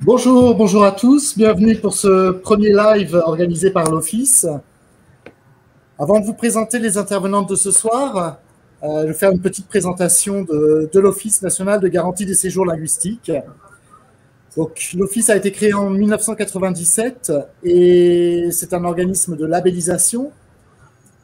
Bonjour, bonjour à tous. Bienvenue pour ce premier live organisé par l'Office. Avant de vous présenter les intervenantes de ce soir, je vais faire une petite présentation de l'Office national de garantie des séjours linguistiques. Donc, l'Office a été créé en 1997 et c'est un organisme de labellisation.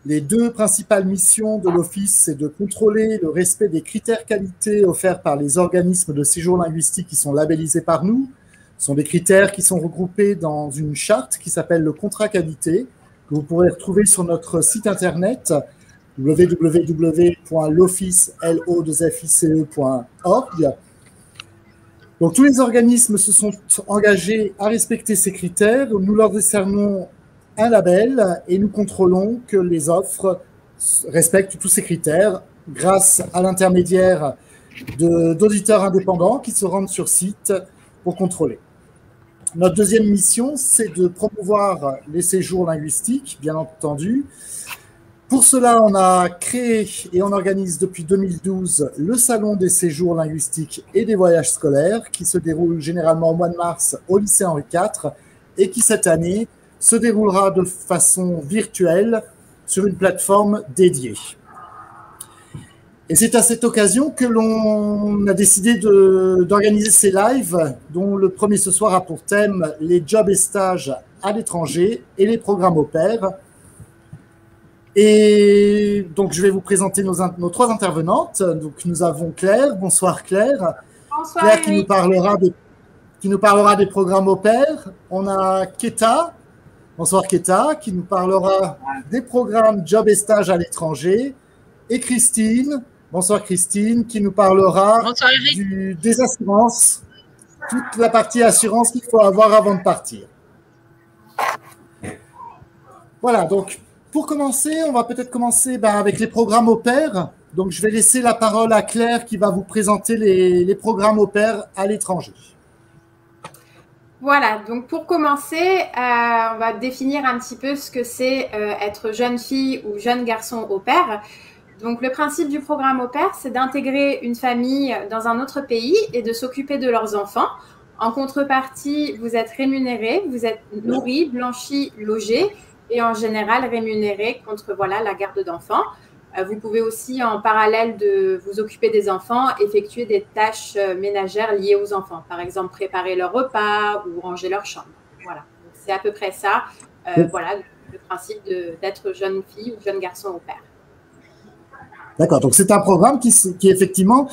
Les deux principales missions de l'Office, c'est de contrôler le respect des critères qualité offerts par les organismes de séjour linguistique qui sont labellisés par nous. Ce sont des critères qui sont regroupés dans une charte qui s'appelle le contrat qualité, que vous pourrez retrouver sur notre site internet www.l'office.org. Donc, tous les organismes se sont engagés à respecter ces critères. Nous leur décernons un label et nous contrôlons que les offres respectent tous ces critères grâce à l'intermédiaire d'auditeurs indépendants qui se rendent sur site pour contrôler. Notre deuxième mission, c'est de promouvoir les séjours linguistiques, bien entendu. Pour cela, on a créé et on organise depuis 2012 le Salon des séjours linguistiques et des voyages scolaires qui se déroule généralement au mois de mars au lycée Henri IV et qui, cette année, se déroulera de façon virtuelle sur une plateforme dédiée. Et c'est à cette occasion que l'on a décidé d'organiser ces lives, dont le premier ce soir a pour thème les jobs et stages à l'étranger et les programmes au pair. Et donc, je vais vous présenter nos trois intervenantes. Donc, nous avons Claire. Bonsoir Claire. Bonsoir Claire Eric. qui nous parlera des programmes au pair. On a Keta. Bonsoir Keta, qui nous parlera des programmes jobs et stages à l'étranger. Et Christine. Bonsoir Christine, qui nous parlera des assurances, toute la partie assurance qu'il faut avoir avant de partir. Voilà, donc pour commencer, on va peut-être commencer avec les programmes au pair. Donc je vais laisser la parole à Claire qui va vous présenter les programmes au pair à l'étranger. Voilà, donc pour commencer, on va définir un petit peu ce que c'est être jeune fille ou jeune garçon au pair. Donc, le principe du programme au pair, c'est d'intégrer une famille dans un autre pays et de s'occuper de leurs enfants. En contrepartie, vous êtes rémunéré, vous êtes nourri, blanchi, logé et en général rémunéré contre la garde d'enfants. Vous pouvez aussi, en parallèle de vous occuper des enfants, effectuer des tâches ménagères liées aux enfants. Par exemple, préparer leur repas ou ranger leur chambre. Voilà, c'est à peu près ça. Voilà, le principe d'être jeune fille ou jeune garçon au pair. D'accord, donc c'est un programme qui effectivement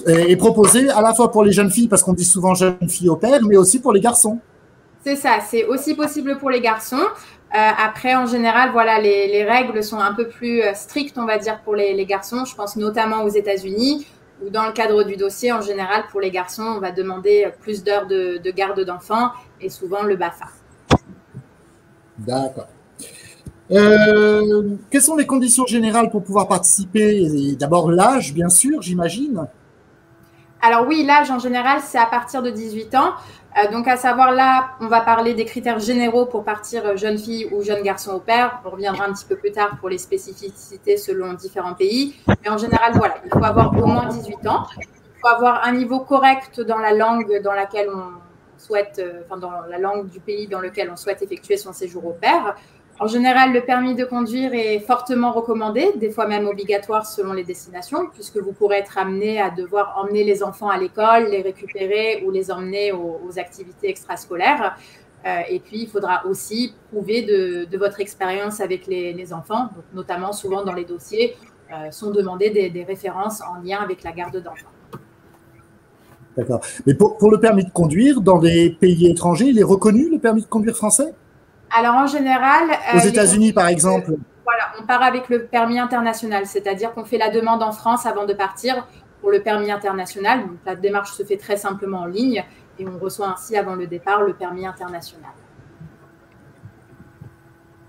est proposé à la fois pour les jeunes filles, parce qu'on dit souvent jeunes filles au pair, mais aussi pour les garçons. C'est ça, c'est aussi possible pour les garçons. Après, en général, les règles sont un peu plus strictes, on va dire, pour les garçons. Je pense notamment aux États-Unis, où dans le cadre du dossier, en général, pour les garçons, on va demander plus d'heures de garde d'enfants et souvent le BAFA. D'accord. Quelles sont les conditions générales pour pouvoir participer? D'abord l'âge, bien sûr, j'imagine. Alors oui, l'âge en général, c'est à partir de 18 ans. Donc à savoir là, on va parler des critères généraux pour partir jeune fille ou jeune garçon au pair. On reviendra un petit peu plus tard pour les spécificités selon différents pays. Mais en général, voilà, il faut avoir au moins 18 ans. Il faut avoir un niveau correct dans la langue dans laquelle on souhaite, dans la langue du pays dans lequel on souhaite effectuer son séjour au pair. En général, le permis de conduire est fortement recommandé, des fois même obligatoire selon les destinations, puisque vous pourrez être amené à devoir emmener les enfants à l'école, les récupérer ou les emmener aux activités extrascolaires. Et puis, il faudra aussi prouver de votre expérience avec les enfants, donc notamment souvent dans les dossiers, sont demandées des références en lien avec la garde d'enfants. D'accord. Mais pour le permis de conduire, dans des pays étrangers, il est reconnu, le permis de conduire français? Alors, en général… aux États-Unis, par exemple. Voilà, on part avec le permis international, c'est-à-dire qu'on fait la demande en France avant de partir pour le permis international. Donc, la démarche se fait très simplement en ligne et on reçoit ainsi avant le départ le permis international.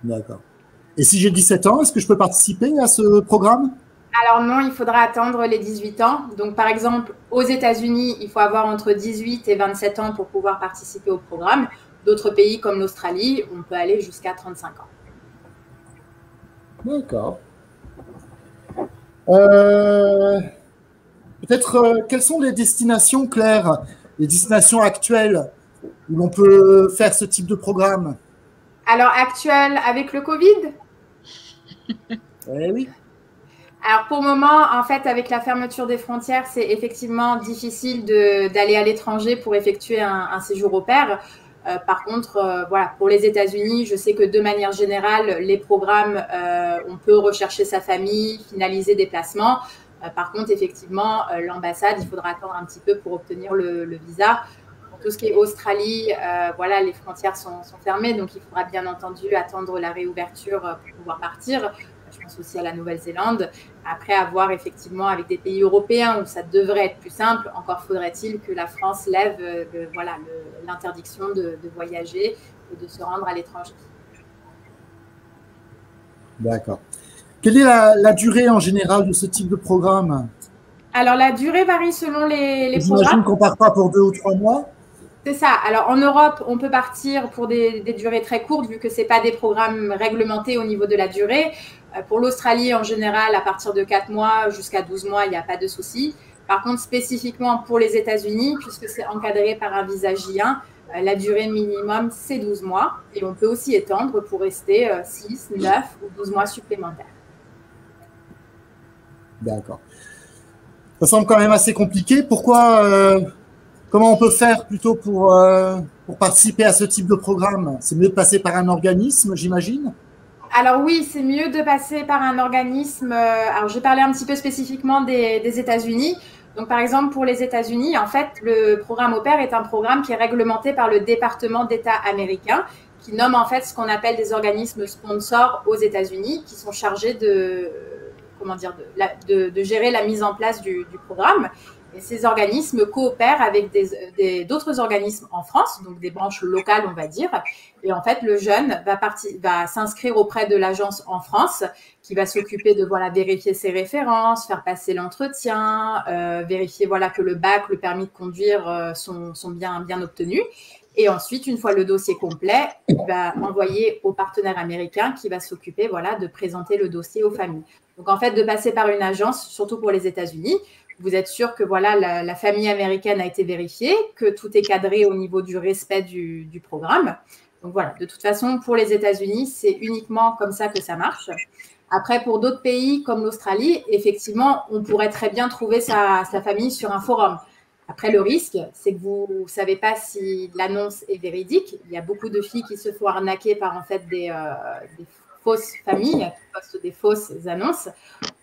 D'accord. Et si j'ai 17 ans, est-ce que je peux participer à ce programme? Alors non, il faudra attendre les 18 ans. Donc, par exemple, aux États-Unis, il faut avoir entre 18 et 27 ans pour pouvoir participer au programme. D'autres pays comme l'Australie, on peut aller jusqu'à 35 ans. D'accord. Peut-être, quelles sont les destinations, Claire, les destinations actuelles où l'on peut faire ce type de programme? À l'heure actuelle, avec le Covid? Oui. Alors pour le moment, en fait, avec la fermeture des frontières, c'est effectivement difficile d'aller à l'étranger pour effectuer un séjour au pair. Par contre, voilà, pour les États-Unis, je sais que de manière générale, les programmes, on peut rechercher sa famille, finaliser des placements. Par contre, effectivement, l'ambassade, il faudra attendre un petit peu pour obtenir le visa. Pour tout ce qui est Australie, voilà, les frontières sont fermées, donc il faudra bien entendu attendre la réouverture pour pouvoir partir. Je pense aussi à la Nouvelle-Zélande. Après, à voir effectivement avec des pays européens où ça devrait être plus simple, encore faudrait-il que la France lève voilà, l'interdiction de voyager et de se rendre à l'étranger. D'accord. Quelle est la durée en général de ce type de programme? Alors, la durée varie selon les programmes. J'imagine qu'on ne part pas pour 2 ou 3 mois. C'est ça. Alors, en Europe, on peut partir pour des durées très courtes, vu que ce n'est pas des programmes réglementés au niveau de la durée. Pour l'Australie, en général, à partir de 4 mois jusqu'à 12 mois, il n'y a pas de souci. Par contre, spécifiquement pour les États-Unis, puisque c'est encadré par un visa J1, la durée minimum, c'est 12 mois. Et on peut aussi étendre pour rester 6, 9 ou 12 mois supplémentaires. D'accord. Ça semble quand même assez compliqué. Pourquoi comment on peut faire plutôt pour participer à ce type de programme? C'est mieux de passer par un organisme, j'imagine? Alors oui, c'est mieux de passer par un organisme. Alors je vais parler un petit peu spécifiquement des États-Unis. Donc par exemple pour les États-Unis, en fait, le programme Au Pair est un programme qui est réglementé par le département d'État américain, qui nomme en fait ce qu'on appelle des organismes sponsors aux États-Unis, qui sont chargés de gérer la mise en place du programme. Et ces organismes coopèrent avec d'autres organismes en France, donc des branches locales, on va dire. Et en fait, le jeune va s'inscrire auprès de l'agence en France, qui va s'occuper de vérifier ses références, faire passer l'entretien, vérifier que le bac, le permis de conduire sont bien obtenus. Et ensuite, une fois le dossier complet, il va envoyer au partenaire américain qui va s'occuper de présenter le dossier aux familles. Donc en fait, de passer par une agence, surtout pour les États-Unis, vous êtes sûr que la famille américaine a été vérifiée, que tout est cadré au niveau du respect du programme. Donc voilà, de toute façon, pour les États-Unis, c'est uniquement comme ça que ça marche. Après, pour d'autres pays comme l'Australie, effectivement, on pourrait très bien trouver sa famille sur un forum. Après, le risque, c'est que vous ne savez pas si l'annonce est véridique. Il y a beaucoup de filles qui se font arnaquer par en fait des fausses familles, qui postent des fausses annonces.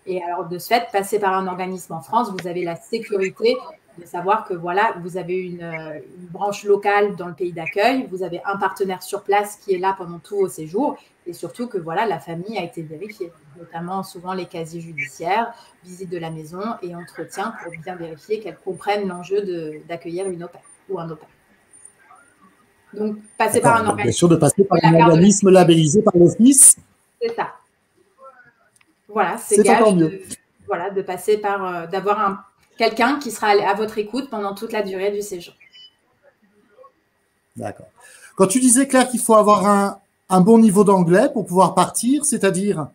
Et alors, de ce fait, passer par un organisme en France, vous avez la sécurité de savoir que vous avez une branche locale dans le pays d'accueil, vous avez un partenaire sur place qui est là pendant tout vos séjours, et surtout que la famille a été vérifiée, notamment souvent les casiers judiciaires, visite de la maison et entretien pour bien vérifier qu'elle comprenne l'enjeu d'accueillir une au pair ou un au pair. Donc, passer par un organisme. Bien sûr, de passer par un organisme labellisé par l'Office. C'est ça. Voilà, c'est gage de passer par, d'avoir quelqu'un qui sera à votre écoute pendant toute la durée du séjour. D'accord. Quand tu disais, Claire, qu'il faut avoir un bon niveau d'anglais pour pouvoir partir, c'est-à-dire?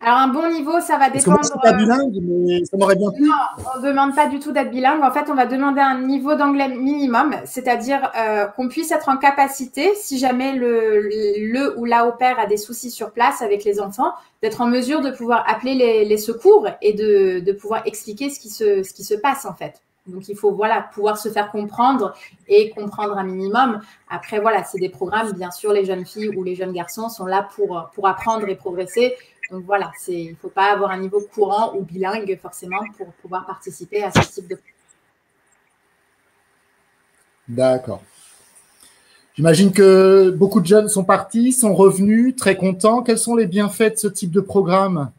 Alors, un bon niveau, ça va dépendre… Parce que moi, je ne suis pas bilingue, mais ça m'aurait bien plu. Non, on ne demande pas du tout d'être bilingue. En fait, on va demander un niveau d'anglais minimum, c'est-à-dire qu'on puisse être en capacité, si jamais le ou la au pair a des soucis sur place avec les enfants, d'être en mesure de pouvoir appeler les secours et de pouvoir expliquer ce qui se passe, en fait. Donc, il faut pouvoir se faire comprendre et comprendre un minimum. Après, c'est des programmes, bien sûr, les jeunes filles ou les jeunes garçons sont là pour apprendre et progresser. Donc il ne faut pas avoir un niveau courant ou bilingue forcément pour pouvoir participer à ce type de… D'accord. J'imagine que beaucoup de jeunes sont partis, sont revenus, très contents. Quels sont les bienfaits de ce type de programme?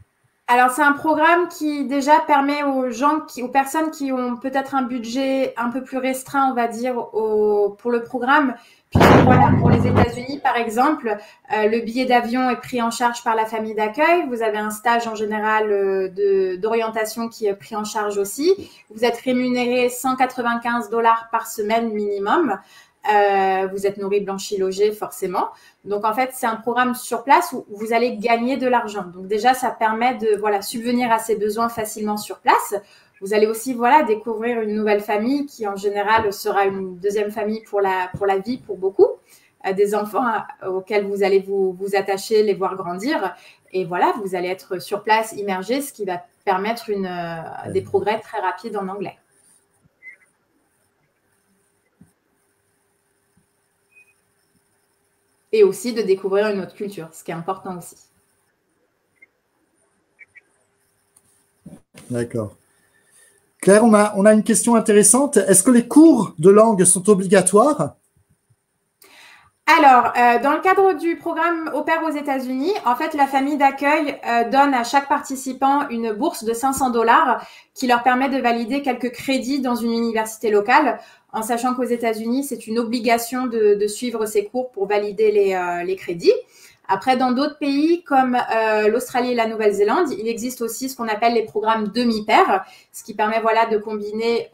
Alors, c'est un programme qui déjà permet aux personnes qui ont peut-être un budget un peu plus restreint, on va dire, pour le programme. Puisque pour les États-Unis, par exemple, le billet d'avion est pris en charge par la famille d'accueil. Vous avez un stage en général d'orientation qui est pris en charge aussi. Vous êtes rémunéré $195 par semaine minimum. Vous êtes nourri, blanchi, logé forcément. Donc en fait, c'est un programme sur place où vous allez gagner de l'argent. Donc déjà, ça permet de subvenir à ses besoins facilement sur place. Vous allez aussi voilà, découvrir une nouvelle famille qui en général sera une deuxième famille pour la vie pour beaucoup. Des enfants auxquels vous allez vous attacher, les voir grandir. Et voilà, vous allez être sur place, immergé, ce qui va permettre des progrès très rapides en anglais. Et aussi de découvrir une autre culture, ce qui est important aussi. D'accord. Claire, on a une question intéressante. Est-ce que les cours de langue sont obligatoires? Alors, dans le cadre du programme Au Pair aux États-Unis, en fait, la famille d'accueil donne à chaque participant une bourse de $500 qui leur permet de valider quelques crédits dans une université locale, en sachant qu'aux États-Unis, c'est une obligation de suivre ces cours pour valider les crédits. Après, dans d'autres pays comme l'Australie et la Nouvelle-Zélande, il existe aussi ce qu'on appelle les programmes demi-pair, ce qui permet voilà, de combiner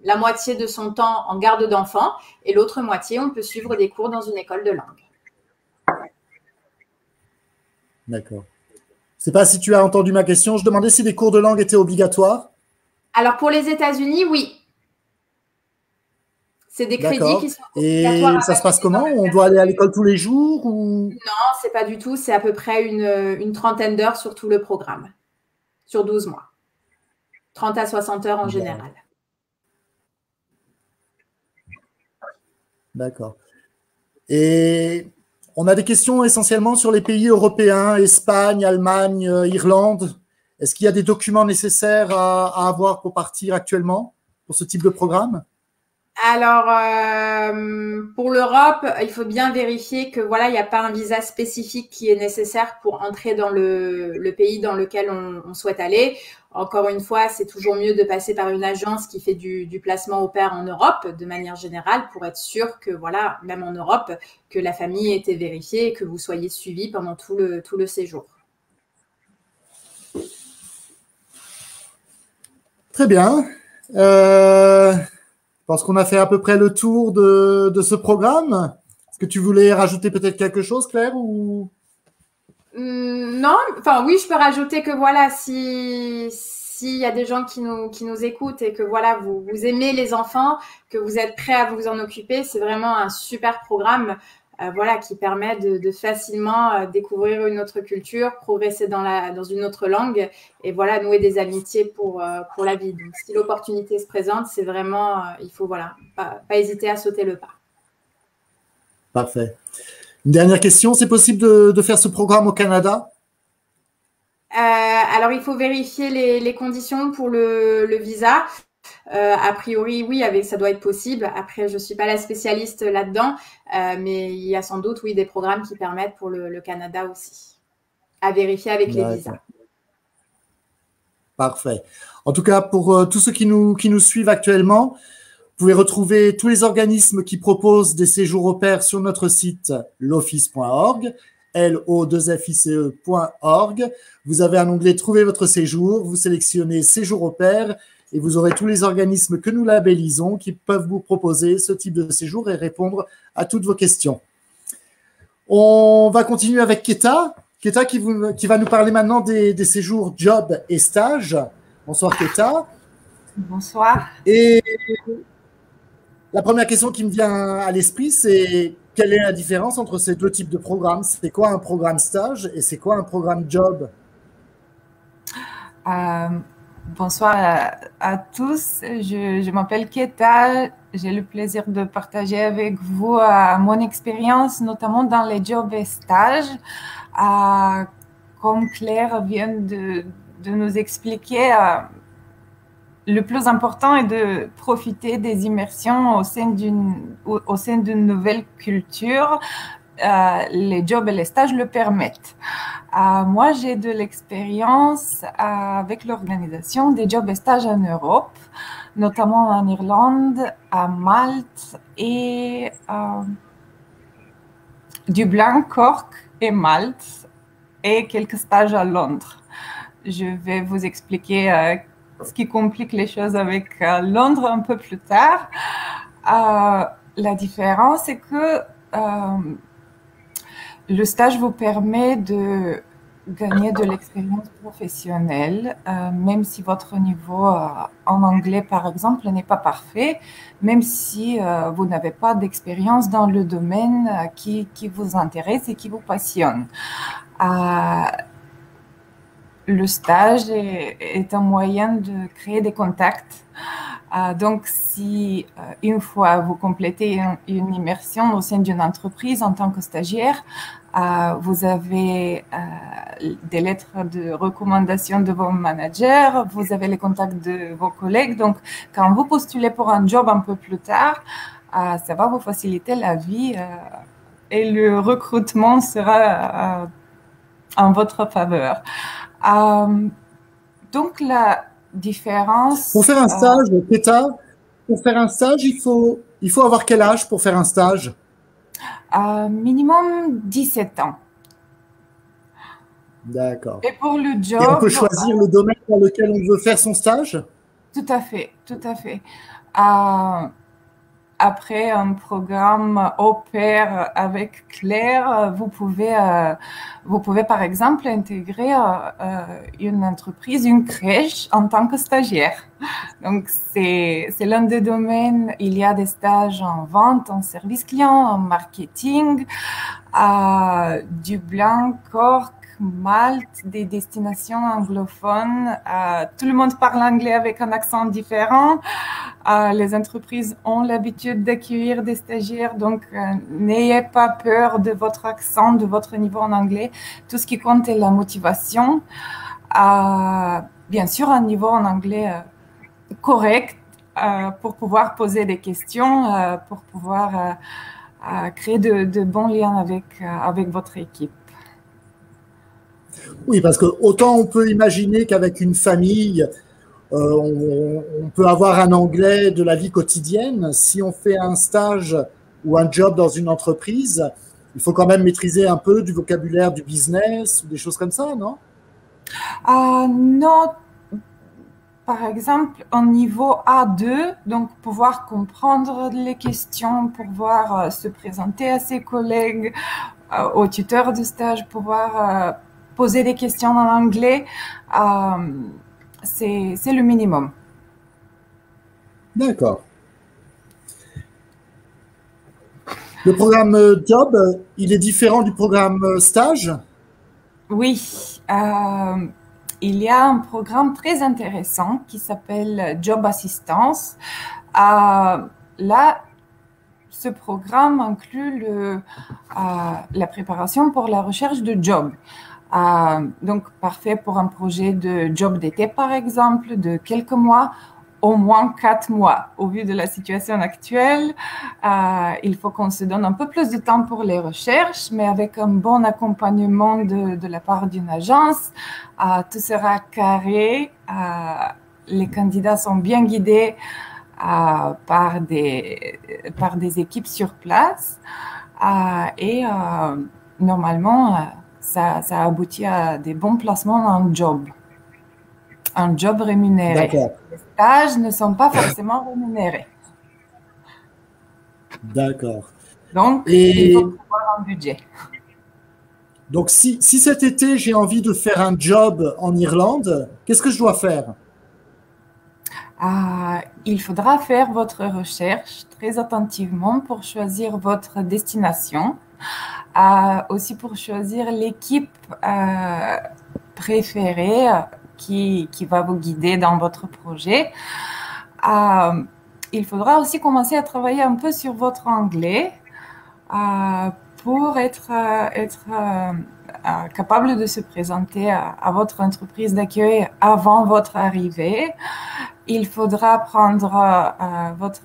la moitié de son temps en garde d'enfants et l'autre moitié, on peut suivre des cours dans une école de langue. D'accord. Je ne sais pas si tu as entendu ma question. Je demandais si les cours de langue étaient obligatoires. Alors, pour les États-Unis, oui. C'est des crédits qui sont obligatoires. Et ça se passe comment? On doit aller à l'école tous les jours ou... Non, c'est pas du tout. C'est à peu près une trentaine d'heures sur tout le programme, sur 12 mois. 30 à 60 heures en général. D'accord. Et on a des questions essentiellement sur les pays européens, Espagne, Allemagne, Irlande. Est-ce qu'il y a des documents nécessaires à avoir pour partir actuellement pour ce type de programme? Alors, pour l'Europe, il faut bien vérifier que voilà, il n'y a pas un visa spécifique qui est nécessaire pour entrer dans le pays dans lequel on souhaite aller. Encore une fois, c'est toujours mieux de passer par une agence qui fait du placement au pair en Europe, de manière générale, pour être sûr que voilà, même en Europe, que la famille ait été vérifiée et que vous soyez suivi pendant tout le séjour. Très bien. Je pense qu'on a fait à peu près le tour de ce programme. Est-ce que tu voulais rajouter peut-être quelque chose, Claire, ou... Non, enfin oui, je peux rajouter que voilà, s'il y a des gens qui nous écoutent et que voilà, vous aimez les enfants, que vous êtes prêts à vous en occuper, c'est vraiment un super programme voilà, qui permet de facilement découvrir une autre culture, progresser dans une autre langue et voilà, nouer des amitiés pour la vie. Donc, si l'opportunité se présente, c'est vraiment, il faut voilà, pas hésiter à sauter le pas. Parfait. Une dernière question, c'est possible de faire ce programme au Canada? Alors, il faut vérifier les conditions pour le visa. A priori, oui, ça doit être possible. Après, je ne suis pas la spécialiste là-dedans, mais il y a sans doute, oui, des programmes qui permettent pour le Canada aussi. À vérifier avec les visas. Parfait. En tout cas, pour tous ceux qui nous suivent actuellement, vous pouvez retrouver tous les organismes qui proposent des séjours au pair sur notre site loffice.org, LO2FICE.org. Vous avez un onglet « Trouver votre séjour », vous sélectionnez « Séjour au pair » et vous aurez tous les organismes que nous labellisons qui peuvent vous proposer ce type de séjour et répondre à toutes vos questions. On va continuer avec Keta. Keta qui va nous parler maintenant des séjours job et stage. Bonsoir Keta. Bonsoir. Et la première question qui me vient à l'esprit, c'est quelle est la différence entre ces deux types de programmes? C'est quoi un programme stage et c'est quoi un programme job? Bonsoir à tous. Je m'appelle Keta. J'ai le plaisir de partager avec vous mon expérience, notamment dans les jobs et stages. Comme Claire vient de nous expliquer, le plus important est de profiter des immersions au sein d'une nouvelle culture. Les jobs et les stages le permettent. Moi, j'ai de l'expérience avec l'organisation des jobs et stages en Europe, notamment en Irlande, à Malte et Dublin, Cork et Malte, et quelques stages à Londres. Je vais vous expliquer ce qui complique les choses avec Londres un peu plus tard. La différence, c'est que le stage vous permet gagner de l'expérience professionnelle, même si votre niveau en anglais, par exemple, n'est pas parfait, même si vous n'avez pas d'expérience dans le domaine qui vous intéresse et qui vous passionne. Le stage est un moyen de créer des contacts. Donc, si une fois vous complétez une immersion au sein d'une entreprise en tant que stagiaire, vous avez des lettres de recommandation de vos managers, vous avez les contacts de vos collègues. Donc, quand vous postulez pour un job un peu plus tard, ça va vous faciliter la vie et le recrutement sera en votre faveur. Donc, la différence... Pour faire un stage, Peta, pour faire un stage, il faut avoir quel âge pour faire un stage? Minimum 17 ans. D'accord. Et pour le job... Et on peut choisir le domaine dans lequel on veut faire son stage? Tout à fait, tout à fait. Après un programme au pair avec Claire, vous pouvez par exemple intégrer une entreprise, une crèche en tant que stagiaire. Donc, c'est l'un des domaines. Il y a des stages en vente, en service client, en marketing, à Dublin, Cork, Malte, des destinations anglophones. Tout le monde parle anglais avec un accent différent. Les entreprises ont l'habitude d'accueillir des stagiaires, donc n'ayez pas peur de votre accent, de votre niveau en anglais. Tout ce qui compte est la motivation. Bien sûr, un niveau en anglais correct pour pouvoir poser des questions, pour pouvoir créer de bons liens avec votre équipe. Oui, parce que autant on peut imaginer qu'avec une famille, on peut avoir un anglais de la vie quotidienne. Si on fait un stage ou un job dans une entreprise, il faut quand même maîtriser un peu du vocabulaire du business ou des choses comme ça, non? Non. Par exemple, au niveau A2, donc pouvoir comprendre les questions, pouvoir se présenter à ses collègues, au tuteur de stage, pouvoir poser des questions en anglais, c'est le minimum. D'accord. Le programme job, il est différent du programme stage? Oui. Il y a un programme très intéressant qui s'appelle Job Assistance. Là, ce programme inclut la préparation pour la recherche de job. Donc, parfait pour un projet de job d'été, par exemple, de quelques mois, au moins 4 mois. Au vu de la situation actuelle, il faut qu'on se donne un peu plus de temps pour les recherches, mais avec un bon accompagnement de la part d'une agence, tout sera carré. Les candidats sont bien guidés par des équipes sur place et normalement, ça aboutit à des bons placements en job. Un job rémunéré. D'accord. Les stages ne sont pas forcément rémunérés. D'accord. Donc, il faut prévoir un budget. Donc, si cet été, j'ai envie de faire un job en Irlande, qu'est-ce que je dois faire? Il faudra faire votre recherche très attentivement pour choisir votre destination, aussi pour choisir l'équipe préférée qui va vous guider dans votre projet. Il faudra aussi commencer à travailler un peu sur votre anglais pour être capable de se présenter à votre entreprise d'accueil avant votre arrivée. Il faudra prendre votre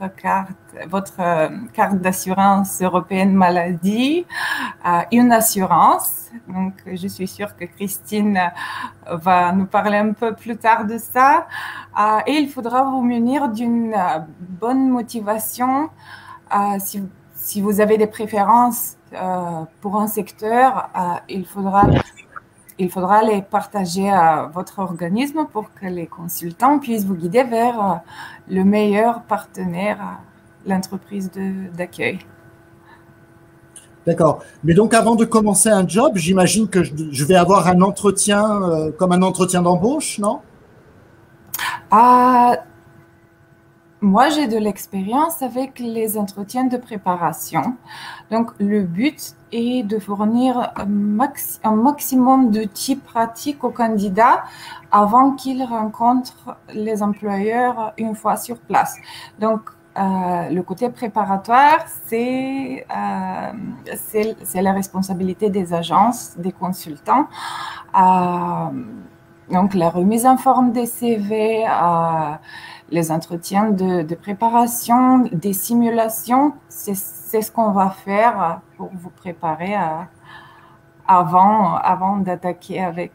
carte d'assurance européenne maladie, une assurance. Donc, je suis sûre que Christine va nous parler un peu plus tard de ça. Et il faudra vous munir d'une bonne motivation. Si vous avez des préférences pour un secteur, il faudra les partager à votre organisme pour que les consultants puissent vous guider vers le meilleur partenaire, l'entreprise d'accueil. D'accord. Mais donc, avant de commencer un job, j'imagine que je vais avoir un entretien, comme un entretien d'embauche, non? Ah, moi, j'ai de l'expérience avec les entretiens de préparation. Donc, le but est de fournir un maximum d'outils pratiques aux candidats avant qu'ils rencontrent les employeurs une fois sur place. Donc, le côté préparatoire, c'est la responsabilité des agences, des consultants. Donc, la remise en forme des CV, les entretiens de préparation, des simulations, c'est ce qu'on va faire pour vous préparer avant d'attaquer avec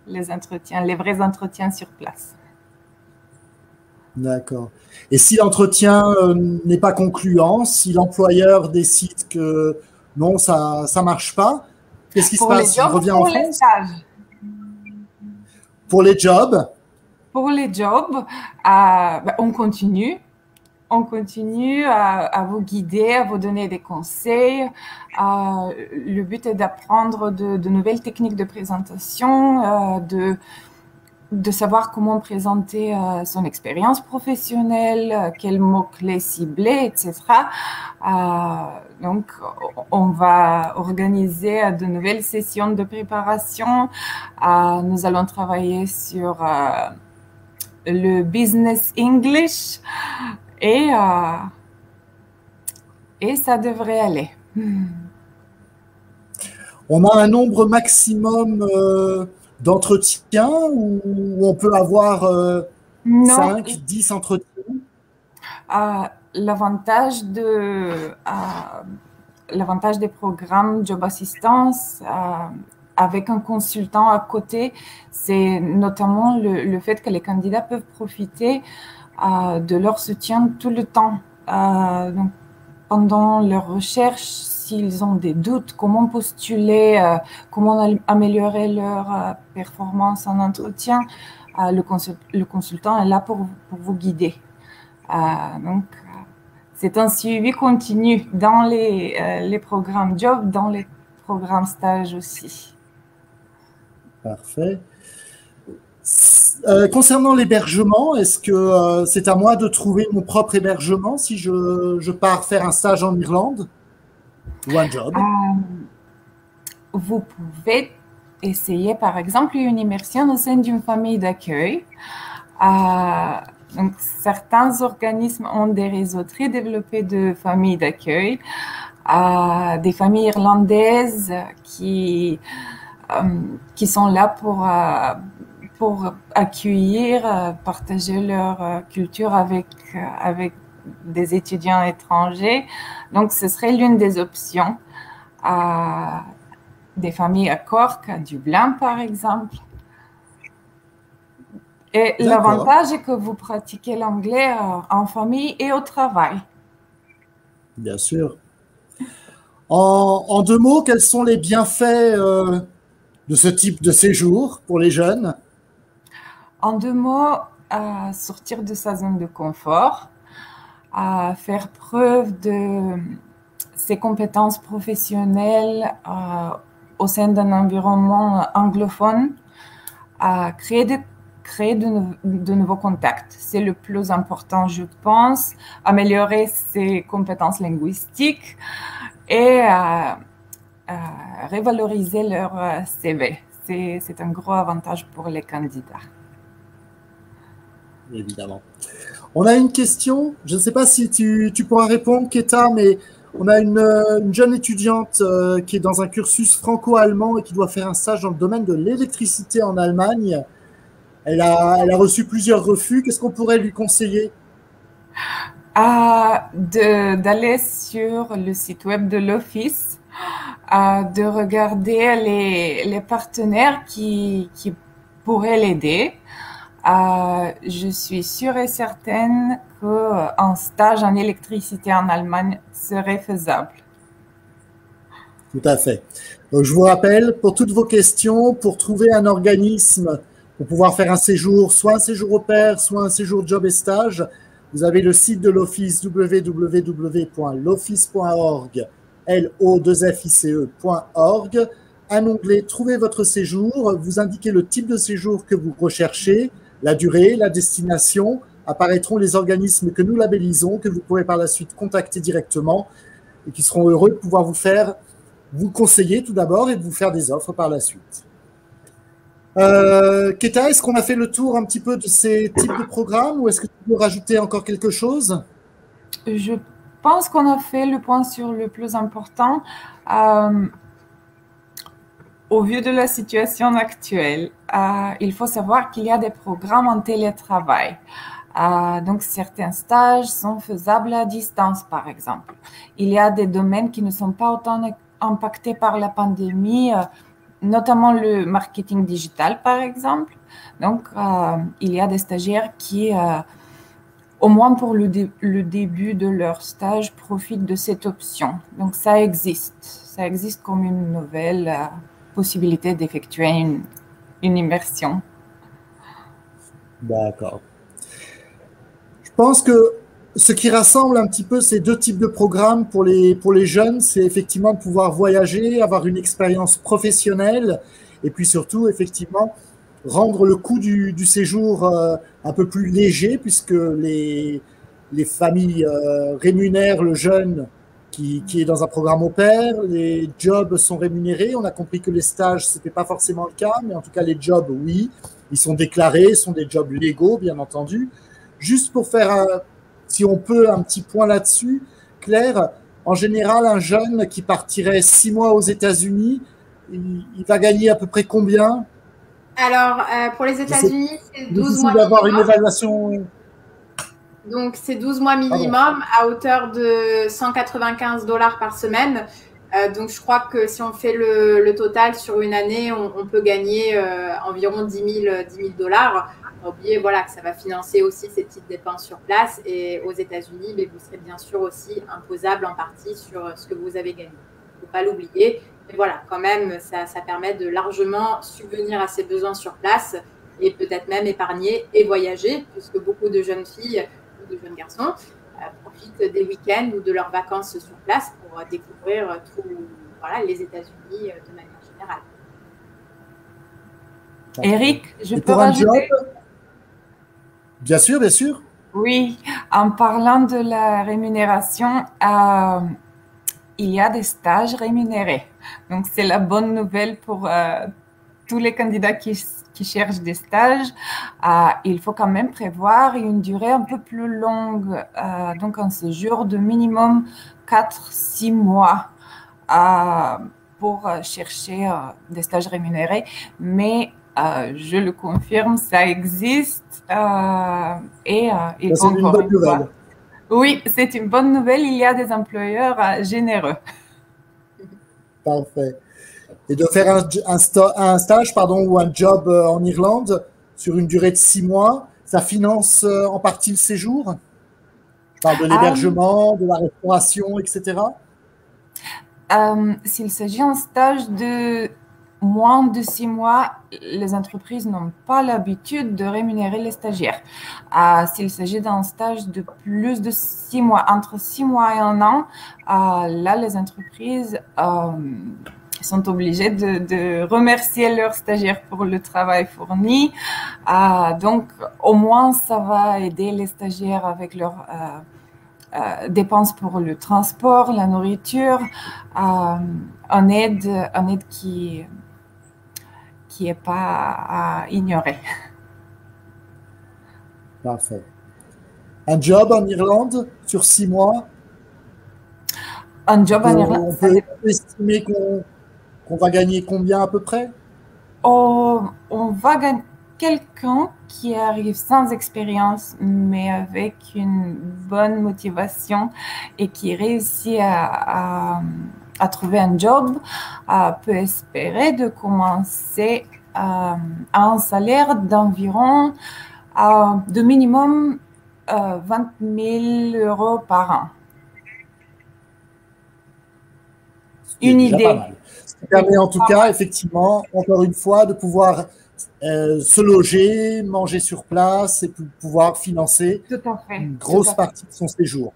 les entretiens, les vrais entretiens sur place. D'accord. Et si l'entretien n'est pas concluant, si l'employeur décide que non, ça marche pas, qu'est-ce qui se passe? Je reviens en France? Pour les jobs? Pour les jobs, on continue. On continue à vous guider, à vous donner des conseils. Le but est d'apprendre de nouvelles techniques de présentation, de savoir comment présenter son expérience professionnelle, quels mots-clés cibler, etc. Donc, on va organiser de nouvelles sessions de préparation. Nous allons travailler sur le business English et ça devrait aller. On a un nombre maximum d'entretiens ou on peut avoir 5, 10 entretiens? L'avantage des programmes Job Assistance avec un consultant à côté, c'est notamment le fait que les candidats peuvent profiter de leur soutien tout le temps. Donc, pendant leur recherche, s'ils ont des doutes, comment postuler, comment améliorer leur performance en entretien, le consultant est là pour vous guider. Donc, c'est un suivi continu dans les programmes job, dans les programmes stage aussi. Parfait. Concernant l'hébergement, est-ce que c'est à moi de trouver mon propre hébergement si je pars faire un stage en Irlande ou un job? Vous pouvez essayer, par exemple, une immersion au sein d'une famille d'accueil. Donc, certains organismes ont des réseaux très développés de familles d'accueil, des familles irlandaises qui sont là pour accueillir, partager leur culture avec des étudiants étrangers. Donc, ce serait l'une des options. Des familles à Cork, à Dublin, par exemple. Et l'avantage est que vous pratiquez l'anglais en famille et au travail. Bien sûr. En 2 mots, quels sont les bienfaits de ce type de séjour pour les jeunes? En 2 mots, sortir de sa zone de confort, faire preuve de ses compétences professionnelles au sein d'un environnement anglophone, créer de nouveaux contacts. C'est le plus important, je pense, améliorer ses compétences linguistiques et revaloriser leur CV. C'est un gros avantage pour les candidats. Évidemment. On a une question, je ne sais pas si tu pourras répondre, Keta, mais on a une jeune étudiante qui est dans un cursus franco-allemand et qui doit faire un stage dans le domaine de l'électricité en Allemagne. Elle a reçu plusieurs refus. Qu'est-ce qu'on pourrait lui conseiller? D'aller sur le site web de l'Office, de regarder les partenaires qui pourraient l'aider. Je suis sûre et certaine qu'un stage en électricité en Allemagne serait faisable. Tout à fait. Donc, je vous rappelle, pour toutes vos questions, pour trouver un organisme pour pouvoir faire un séjour, soit un séjour au pair, soit un séjour job et stage, vous avez le site de l'Office www.l'office.org lo2fice.org, un onglet « Trouvez votre séjour », vous indiquez le type de séjour que vous recherchez, la durée, la destination, apparaîtront les organismes que nous labellisons, que vous pourrez par la suite contacter directement et qui seront heureux de pouvoir vous conseiller tout d'abord et de vous faire des offres par la suite. Keta, est-ce qu'on a fait le tour un petit peu de ces types de programmes ou est-ce que tu peux rajouter encore quelque chose? Je pense qu'on a fait le point sur le plus important. Au vu de la situation actuelle, il faut savoir qu'il y a des programmes en télétravail. Donc, certains stages sont faisables à distance, par exemple. Il y a des domaines qui ne sont pas autant impactés par la pandémie, notamment le marketing digital, par exemple. Donc, il y a des stagiaires qui, au moins pour le début de leur stage, profitent de cette option. Donc, ça existe. Ça existe comme une nouvelle possibilité d'effectuer une immersion. D'accord. Je pense que ce qui rassemble un petit peu ces deux types de programmes pour les jeunes, c'est effectivement de pouvoir voyager, avoir une expérience professionnelle et puis surtout, effectivement, rendre le coût du séjour un peu plus léger puisque les familles rémunèrent le jeune qui est dans un programme au pair, les jobs sont rémunérés. On a compris que les stages, ce n'était pas forcément le cas, mais en tout cas, les jobs, oui, ils sont déclarés, sont des jobs légaux, bien entendu. Juste pour faire, si on peut, un petit point là-dessus, Claire, en général, un jeune qui partirait 6 mois aux États-Unis, il va gagner à peu près combien? Alors, pour les États-Unis, c'est 12 mois d'avoir une minimum. évaluation. Donc, c'est 12 mois minimum à hauteur de 195 $ par semaine. Donc, je crois que si on fait le total sur une année, on peut gagner environ 10 000 $. Oubliez voilà, que ça va financer aussi ces petites dépenses sur place. Et aux États-Unis, mais vous serez bien sûr aussi imposable en partie sur ce que vous avez gagné. Il ne faut pas l'oublier. Mais voilà, quand même, ça permet de largement subvenir à ses besoins sur place et peut-être même épargner et voyager, puisque beaucoup de jeunes filles ou de jeunes garçons profitent des week-ends ou de leurs vacances sur place pour découvrir les États-Unis de manière générale. Eric, je peux rajouter? Bien sûr, bien sûr. Oui, en parlant de la rémunération, il y a des stages rémunérés. Donc, c'est la bonne nouvelle pour tous les candidats qui cherchent des stages. Il faut quand même prévoir une durée un peu plus longue, donc un séjour de minimum 4-6 mois pour chercher des stages rémunérés. Mais je le confirme, ça existe et il faut encore une fois. Oui, c'est une bonne nouvelle. Il y a des employeurs généreux. Parfait. Et de faire un stage ou un job en Irlande sur une durée de 6 mois, ça finance en partie le séjour? Je parle de l'hébergement, de la restauration, etc. S'il s'agit d'un stage de moins de 6 mois, les entreprises n'ont pas l'habitude de rémunérer les stagiaires. S'il s'agit d'un stage de plus de 6 mois, entre 6 mois et 1 an, là, les entreprises sont obligées de remercier leurs stagiaires pour le travail fourni. Donc, au moins, ça va aider les stagiaires avec leurs dépenses pour le transport, la nourriture, en aide qui n'est pas à ignorer. Parfait. Un job en Irlande sur 6 mois? Un job en Irlande? On peut estimer qu'on va gagner combien à peu près? On va gagner quelqu'un qui arrive sans expérience, mais avec une bonne motivation et qui réussit à trouver un job, peut espérer de commencer à un salaire d'environ de minimum 20 000 € par an. Une idée. Pas mal. Ce qui permet en tout cas, effectivement, encore une fois, de pouvoir se loger, manger sur place et pouvoir financer une grosse partie de son séjour.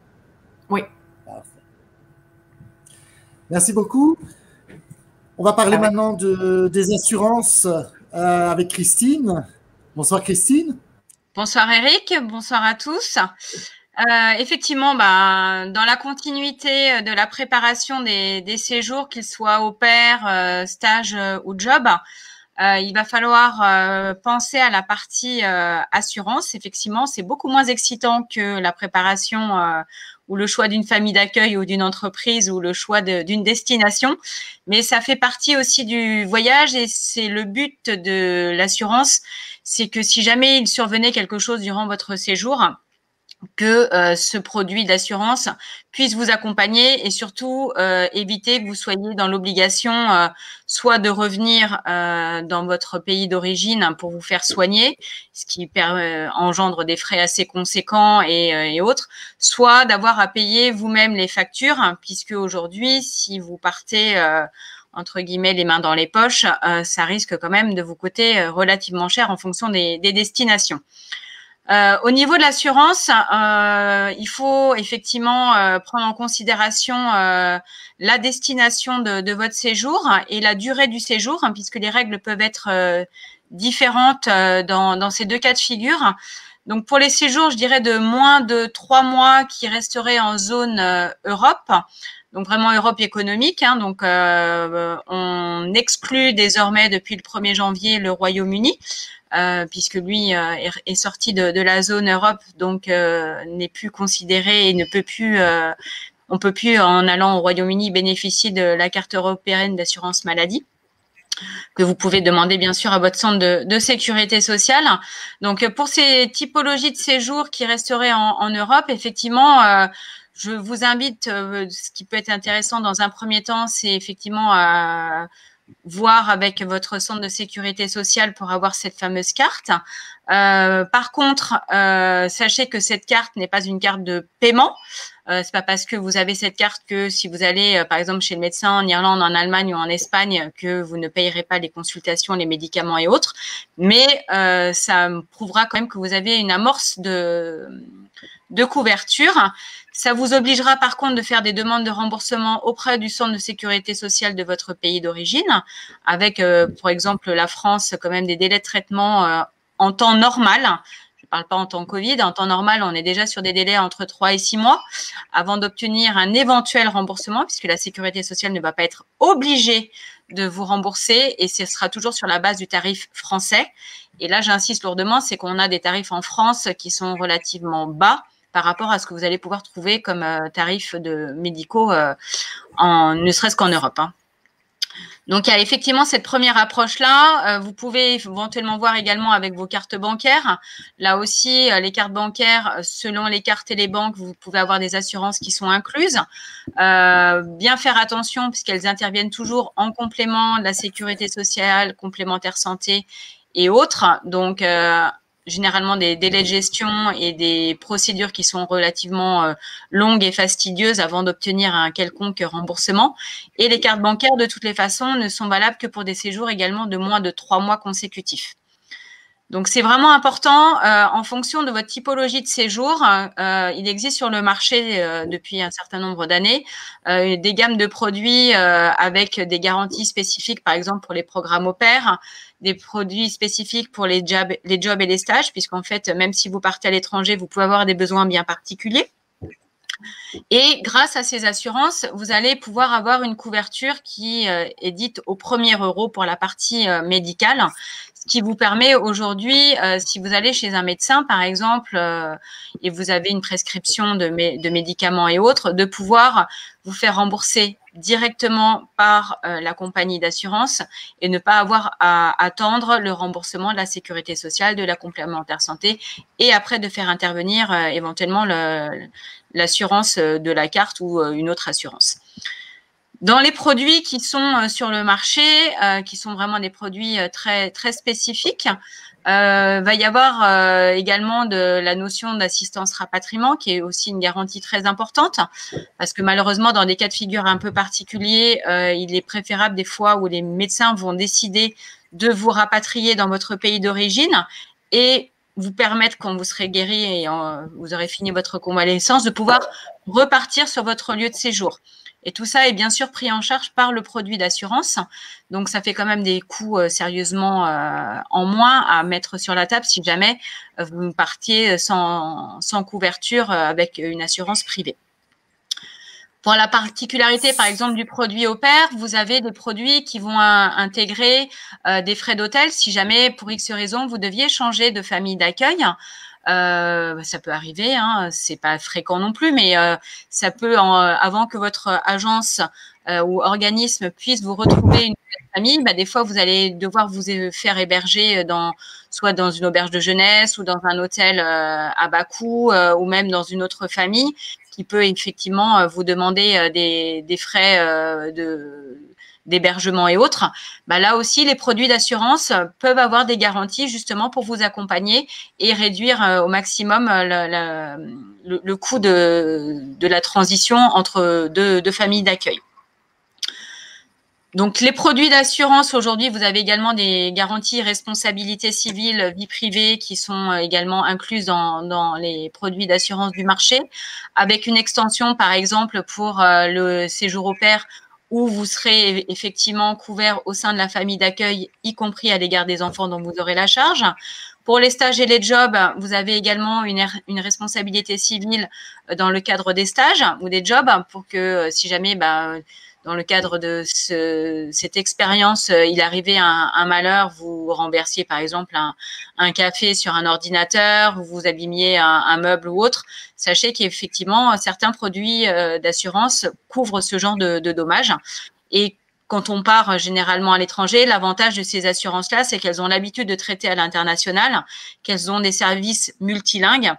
Oui. Parfait. Merci beaucoup. On va parler maintenant des assurances avec Christine. Bonsoir Christine. Bonsoir Eric, bonsoir à tous. Effectivement, dans la continuité de la préparation des séjours, qu'ils soient au pair, stage ou job, il va falloir penser à la partie assurance. Effectivement, c'est beaucoup moins excitant que la préparation ou le choix d'une famille d'accueil ou d'une entreprise ou le choix d'une destination. Mais ça fait partie aussi du voyage et c'est le but de l'assurance. C'est que si jamais il survenait quelque chose durant votre séjour, que ce produit d'assurance puisse vous accompagner et surtout éviter que vous soyez dans l'obligation soit de revenir dans votre pays d'origine pour vous faire soigner, ce qui engendre des frais assez conséquents et autres, soit d'avoir à payer vous-même les factures, hein, puisque aujourd'hui, si vous partez entre guillemets les mains dans les poches, ça risque quand même de vous coûter relativement cher en fonction des destinations. Au niveau de l'assurance, il faut effectivement prendre en considération la destination de votre séjour et la durée du séjour, hein, puisque les règles peuvent être différentes dans ces deux cas de figure. Donc, pour les séjours, je dirais de moins de 3 mois qui resteraient en zone Europe, donc vraiment Europe économique. Hein, donc, on exclut désormais depuis le 1er janvier le Royaume-Uni. Puisque lui est sorti de la zone Europe, donc n'est plus considéré et ne peut plus, on peut plus en allant au Royaume-Uni bénéficier de la carte européenne d'assurance maladie, que vous pouvez demander bien sûr à votre centre de sécurité sociale. Donc pour ces typologies de séjours qui resteraient en Europe, effectivement, je vous invite, ce qui peut être intéressant dans un premier temps, c'est effectivement voir avec votre centre de sécurité sociale pour avoir cette fameuse carte. Par contre, sachez que cette carte n'est pas une carte de paiement. C'est pas parce que vous avez cette carte que si vous allez, par exemple, chez le médecin en Irlande, en Allemagne ou en Espagne, que vous ne payerez pas les consultations, les médicaments et autres. Mais ça prouvera quand même que vous avez une amorce de couverture. Ça vous obligera par contre de faire des demandes de remboursement auprès du centre de sécurité sociale de votre pays d'origine, avec, par exemple, la France, quand même des délais de traitement en temps normal. Je ne parle pas en temps Covid. En temps normal, on est déjà sur des délais entre 3 et 6 mois avant d'obtenir un éventuel remboursement, puisque la sécurité sociale ne va pas être obligée de vous rembourser et ce sera toujours sur la base du tarif français. Et là, j'insiste lourdement, c'est qu'on a des tarifs en France qui sont relativement bas par rapport à ce que vous allez pouvoir trouver comme tarifs de médicaux, ne serait-ce qu'en Europe. Hein. Donc, il y a effectivement cette première approche-là. Vous pouvez éventuellement voir également avec vos cartes bancaires. Là aussi, les cartes bancaires, selon les cartes et les banques, vous pouvez avoir des assurances qui sont incluses. Bien faire attention puisqu'elles interviennent toujours en complément de la sécurité sociale, complémentaire santé et autres. Donc, généralement des délais de gestion et des procédures qui sont relativement longues et fastidieuses avant d'obtenir un quelconque remboursement. Et les cartes bancaires, de toutes les façons, ne sont valables que pour des séjours également de moins de 3 mois consécutifs. Donc, c'est vraiment important, en fonction de votre typologie de séjour, il existe sur le marché depuis un certain nombre d'années des gammes de produits avec des garanties spécifiques, par exemple pour les programmes au pair, des produits spécifiques pour les jobs et les stages, puisqu'en fait, même si vous partez à l'étranger, vous pouvez avoir des besoins bien particuliers. Et grâce à ces assurances, vous allez pouvoir avoir une couverture qui est dite au premier euro pour la partie médicale, ce qui vous permet aujourd'hui, si vous allez chez un médecin, par exemple, et vous avez une prescription de médicaments et autres, de pouvoir vous faire rembourser directement par la compagnie d'assurance et ne pas avoir à attendre le remboursement de la sécurité sociale, de la complémentaire santé et après de faire intervenir éventuellement l'assurance de la carte ou une autre assurance. Dans les produits qui sont sur le marché, qui sont vraiment des produits très, très spécifiques, va y avoir également de la notion d'assistance rapatriement qui est aussi une garantie très importante parce que malheureusement dans des cas de figure un peu particuliers, il est préférable des fois où les médecins vont décider de vous rapatrier dans votre pays d'origine et vous permettre, quand vous serez guéri et vous aurez fini votre convalescence, de pouvoir repartir sur votre lieu de séjour. Et tout ça est bien sûr pris en charge par le produit d'assurance. Donc, ça fait quand même des coûts sérieusement en moins à mettre sur la table si jamais vous partiez sans couverture avec une assurance privée. Pour la particularité, par exemple, du produit au pair, vous avez des produits qui vont intégrer des frais d'hôtel si jamais, pour X raison, vous deviez changer de famille d'accueil. Ça peut arriver, hein, c'est pas fréquent non plus, mais ça peut, avant que votre agence ou organisme puisse vous retrouver une nouvelle famille, des fois vous allez devoir vous faire héberger soit dans une auberge de jeunesse ou dans un hôtel à bas coût ou même dans une autre famille qui peut effectivement vous demander des frais d'hébergement et autres. Là aussi, les produits d'assurance peuvent avoir des garanties justement pour vous accompagner et réduire au maximum le coût de la transition entre deux familles d'accueil. Donc, les produits d'assurance, aujourd'hui, vous avez également des garanties responsabilité civile, vie privée qui sont également incluses dans les produits d'assurance du marché, avec une extension, par exemple, pour le séjour au pair où vous serez effectivement couvert au sein de la famille d'accueil, y compris à l'égard des enfants dont vous aurez la charge. Pour les stages et les jobs, vous avez également une responsabilité civile dans le cadre des stages ou des jobs pour que si jamais dans le cadre de cette expérience, il arrivait un malheur, vous remversiez par exemple un café sur un ordinateur, vous abîmiez un meuble ou autre. Sachez qu'effectivement, certains produits d'assurance couvrent ce genre de dommages. Et quand on part généralement à l'étranger, l'avantage de ces assurances-là, c'est qu'elles ont l'habitude de traiter à l'international, qu'elles ont des services multilingues.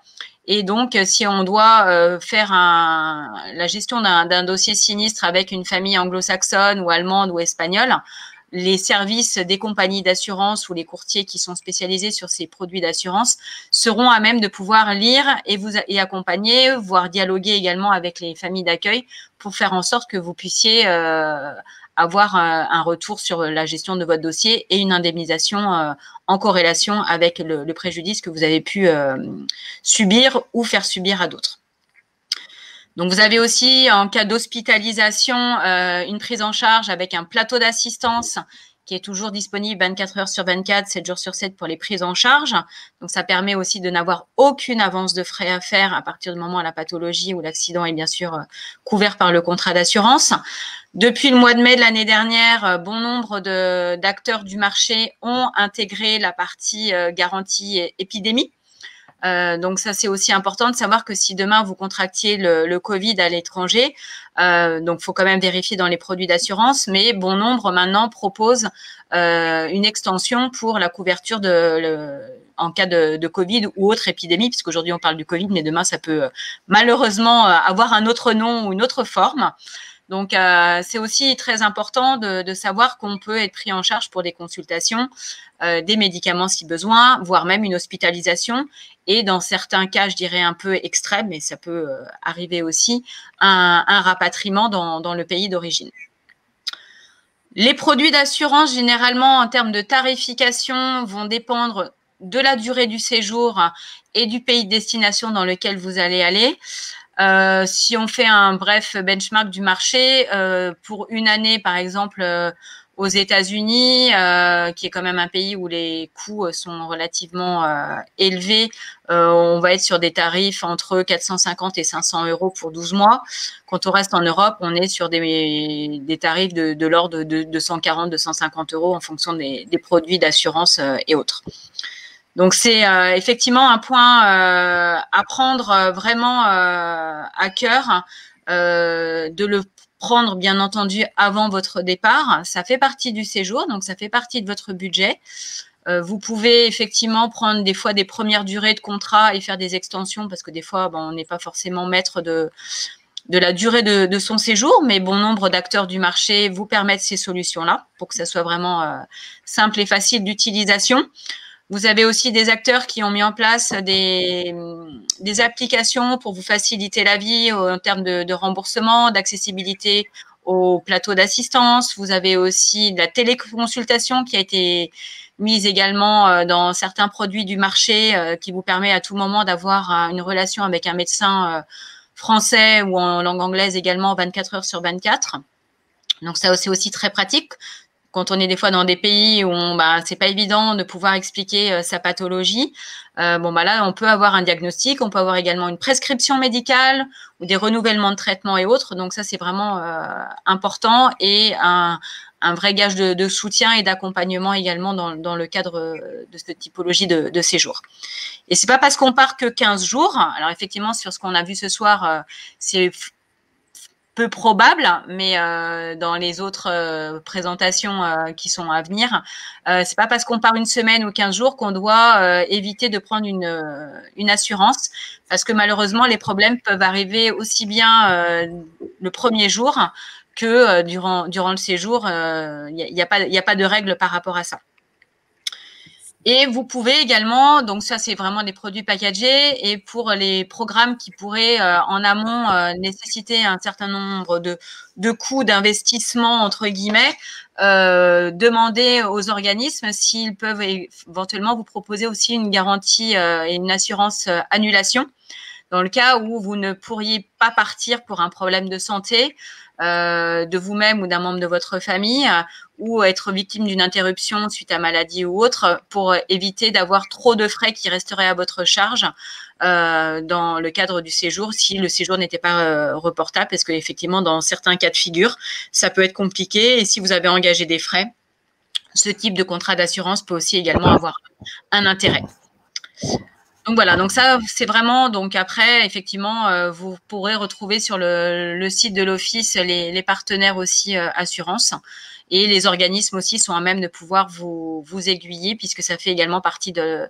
Et donc, si on doit faire la gestion d'un dossier sinistre avec une famille anglo-saxonne ou allemande ou espagnole, les services des compagnies d'assurance ou les courtiers qui sont spécialisés sur ces produits d'assurance seront à même de pouvoir lire et accompagner, voire dialoguer également avec les familles d'accueil pour faire en sorte que vous puissiez avoir un retour sur la gestion de votre dossier et une indemnisation en corrélation avec le préjudice que vous avez pu subir ou faire subir à d'autres. Donc, vous avez aussi, en cas d'hospitalisation, une prise en charge avec un plateau d'assistance qui est toujours disponible 24 heures sur 24, 7 jours sur 7 pour les prises en charge. Donc, ça permet aussi de n'avoir aucune avance de frais à faire à partir du moment où la pathologie ou l'accident est bien sûr couvert par le contrat d'assurance. Depuis le mois de mai de l'année dernière, bon nombre d'acteurs du marché ont intégré la partie garantie épidémie. Donc, ça, c'est aussi important de savoir que si demain, vous contractiez le Covid à l'étranger, donc, il faut quand même vérifier dans les produits d'assurance, mais bon nombre maintenant proposent une extension pour la couverture en cas de Covid ou autre épidémie, puisqu'aujourd'hui, on parle du Covid, mais demain, ça peut malheureusement avoir un autre nom ou une autre forme. Donc, c'est aussi très important de savoir qu'on peut être pris en charge pour des consultations, des médicaments si besoin, voire même une hospitalisation. Et dans certains cas, je dirais un peu extrêmes, mais ça peut arriver aussi, un rapatriement dans le pays d'origine. Les produits d'assurance, généralement, en termes de tarification, vont dépendre de la durée du séjour et du pays de destination dans lequel vous allez aller. Si on fait un bref benchmark du marché, pour une année, par exemple, aux États-Unis, qui est quand même un pays où les coûts sont relativement élevés, on va être sur des tarifs entre 450 et 500 euros pour 12 mois. Quand on reste en Europe, on est sur des tarifs de l'ordre de 240, 250 euros en fonction des produits d'assurance et autres. Donc, c'est effectivement un point à prendre vraiment à cœur, de le prendre, bien entendu, avant votre départ. Ça fait partie du séjour, donc ça fait partie de votre budget. Vous pouvez effectivement prendre des fois des premières durées de contrat et faire des extensions parce que des fois, on n'est pas forcément maître de la durée de son séjour, mais bon nombre d'acteurs du marché vous permettent ces solutions-là pour que ça soit vraiment simple et facile d'utilisation. Vous avez aussi des acteurs qui ont mis en place des applications pour vous faciliter la vie en termes de remboursement, d'accessibilité au plateau d'assistance. Vous avez aussi de la téléconsultation qui a été mise également dans certains produits du marché qui vous permet à tout moment d'avoir une relation avec un médecin français ou en langue anglaise également 24 heures sur 24. Donc ça, c'est aussi très pratique quand on est des fois dans des pays où c'est pas évident de pouvoir expliquer sa pathologie. Là, on peut avoir un diagnostic, on peut avoir également une prescription médicale ou des renouvellements de traitement et autres. Donc ça, c'est vraiment important et un vrai gage de soutien et d'accompagnement également dans le cadre de cette typologie de séjour. Et c'est pas parce qu'on part que 15 jours. Alors effectivement, sur ce qu'on a vu ce soir, c'est peu probable, mais dans les autres présentations qui sont à venir, c'est pas parce qu'on part une semaine ou 15 jours qu'on doit éviter de prendre une assurance, parce que malheureusement, les problèmes peuvent arriver aussi bien le premier jour que durant le séjour. Il n'y a pas de règle par rapport à ça. Et vous pouvez également, donc ça c'est vraiment des produits packagés, et pour les programmes qui pourraient en amont nécessiter un certain nombre de coûts d'investissement entre guillemets, demander aux organismes s'ils peuvent éventuellement vous proposer aussi une garantie et une assurance annulation dans le cas où vous ne pourriez pas partir pour un problème de santé de vous-même ou d'un membre de votre famille, ou être victime d'une interruption suite à maladie ou autre, pour éviter d'avoir trop de frais qui resteraient à votre charge dans le cadre du séjour, si le séjour n'était pas reportable, parce qu'effectivement, dans certains cas de figure, ça peut être compliqué. Et si vous avez engagé des frais, ce type de contrat d'assurance peut aussi également avoir un intérêt. Donc voilà, donc ça c'est vraiment, donc après effectivement vous pourrez retrouver sur le site de l'office les partenaires aussi assurance, et les organismes aussi sont à même de pouvoir vous aiguiller, puisque ça fait également partie de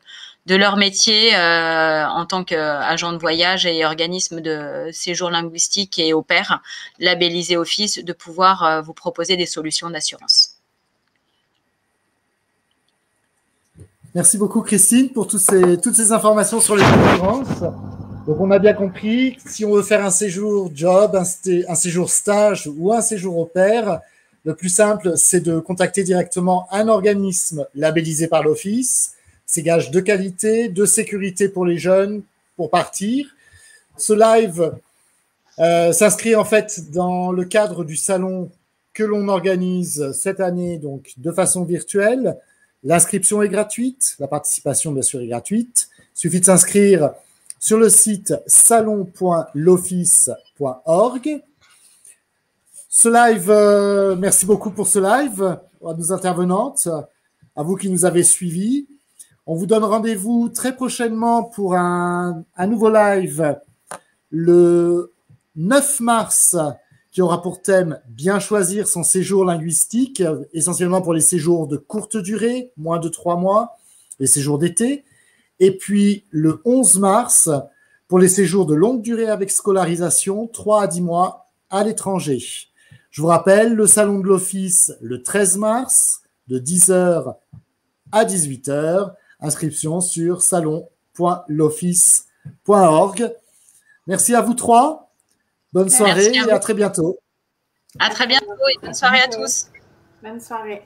leur métier en tant qu'agent de voyage et organisme de séjour linguistique et au pair labellisé office, de pouvoir vous proposer des solutions d'assurance. Merci beaucoup Christine pour toutes ces informations sur les conférences. Donc on a bien compris, si on veut faire un séjour job, un séjour stage ou un séjour au pair, le plus simple c'est de contacter directement un organisme labellisé par l'office. C'est gage de qualité, de sécurité pour les jeunes pour partir. Ce live s'inscrit en fait dans le cadre du salon que l'on organise cette année, donc de façon virtuelle. L'inscription est gratuite, la participation bien sûr est gratuite. Il suffit de s'inscrire sur le site salon.loffice.org. Ce live, merci beaucoup pour ce live, à nos intervenantes, à vous qui nous avez suivis. On vous donne rendez-vous très prochainement pour un nouveau live le 9 mars, qui aura pour thème « Bien choisir son séjour linguistique », essentiellement pour les séjours de courte durée, moins de 3 mois, les séjours d'été. Et puis le 11 mars, pour les séjours de longue durée avec scolarisation, 3 à 10 mois à l'étranger. Je vous rappelle, le salon de l'office le 13 mars, de 10h à 18h. Inscription sur salon.loffice.org. Merci à vous trois. Bonne soirée et à très bientôt. À très bientôt et bonne soirée à tous. Bonne soirée.